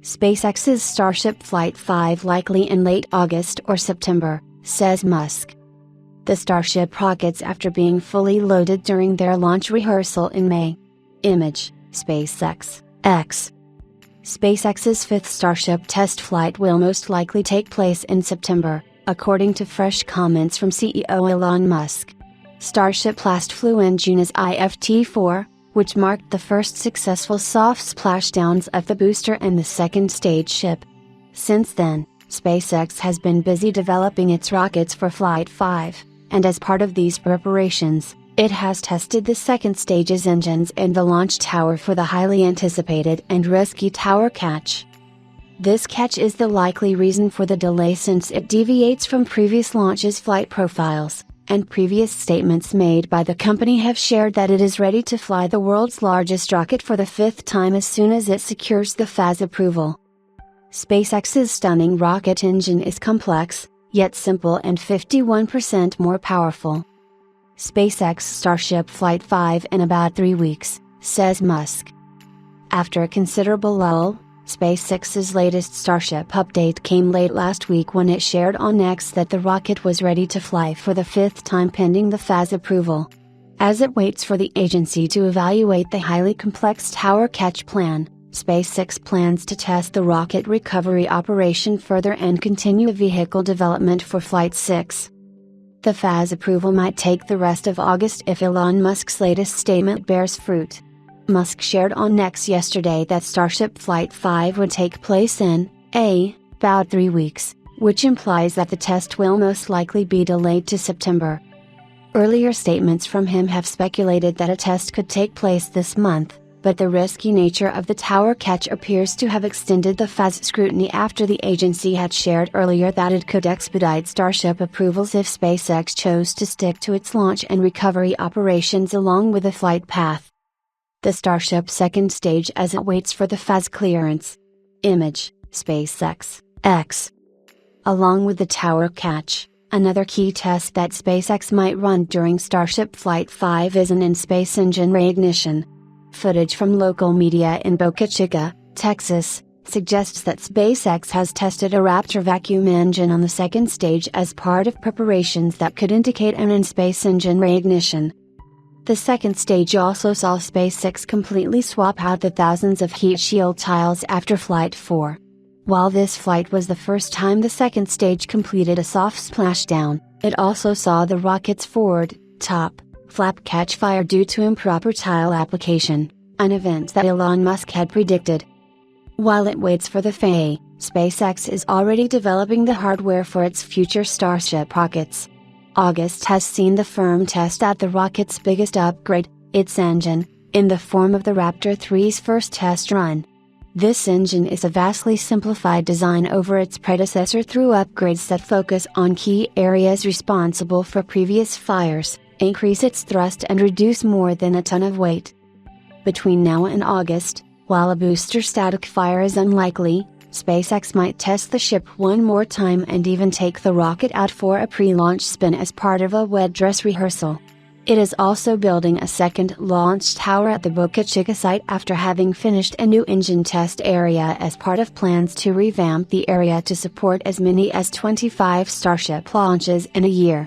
SpaceX's Starship Flight 5 likely in late August or September, says Musk. The Starship rockets after being fully loaded during their launch rehearsal in May. Image, SpaceX, X. SpaceX's fifth Starship test flight will most likely take place in September, according to fresh comments from CEO Elon Musk. Starship last flew in June as IFT-4, which marked the first successful soft splashdowns of the booster and the second stage ship. Since then, SpaceX has been busy developing its rockets for Flight 5, and as part of these preparations, it has tested the second stage's engines and the launch tower for the highly anticipated and risky tower catch. This catch is the likely reason for the delay since it deviates from previous launches' flight profiles, and previous statements made by the company have shared that it is ready to fly the world's largest rocket for the fifth time as soon as it secures the FAA's approval. SpaceX's stunning rocket engine is complex, yet simple and 51% more powerful. SpaceX Starship Flight 5 in about 3 weeks, says Musk. After a considerable lull, SpaceX's latest Starship update came late last week when it shared on X that the rocket was ready to fly for the fifth time pending the FAA's approval. As it waits for the agency to evaluate the highly complex tower catch plan, SpaceX plans to test the rocket recovery operation further and continue vehicle development for Flight 6. The FAA's approval might take the rest of August if Elon Musk's latest statement bears fruit. Musk shared on X yesterday that Starship Flight 5 would take place in about 3 weeks, which implies that the test will most likely be delayed to September. Earlier statements from him have speculated that a test could take place this month, but the risky nature of the tower catch appears to have extended the FAA's scrutiny after the agency had shared earlier that it could expedite Starship approvals if SpaceX chose to stick to its launch and recovery operations along with a flight path. The Starship second stage as it waits for the FAA's clearance. Image, SpaceX, X. Along with the tower catch, another key test that SpaceX might run during Starship Flight 5 is an in-space engine reignition. Footage from local media in Boca Chica, Texas, suggests that SpaceX has tested a Raptor vacuum engine on the second stage as part of preparations that could indicate an in-space engine reignition. The second stage also saw SpaceX completely swap out the thousands of heat shield tiles after Flight 4. While this flight was the first time the second stage completed a soft splashdown, it also saw the rocket's forward, top, flap catch fire due to improper tile application, an event that Elon Musk had predicted. While it waits for the FAA, SpaceX is already developing the hardware for its future Starship rockets. August has seen the firm test out the rocket's biggest upgrade, its engine, in the form of the Raptor 3's first test run. This engine is a vastly simplified design over its predecessor through upgrades that focus on key areas responsible for previous fires, increase its thrust and reduce more than a ton of weight. Between now and August, while a booster static fire is unlikely, SpaceX might test the ship one more time and even take the rocket out for a pre-launch spin as part of a wet dress rehearsal. It is also building a second launch tower at the Boca Chica site after having finished a new engine test area as part of plans to revamp the area to support as many as 25 Starship launches in a year.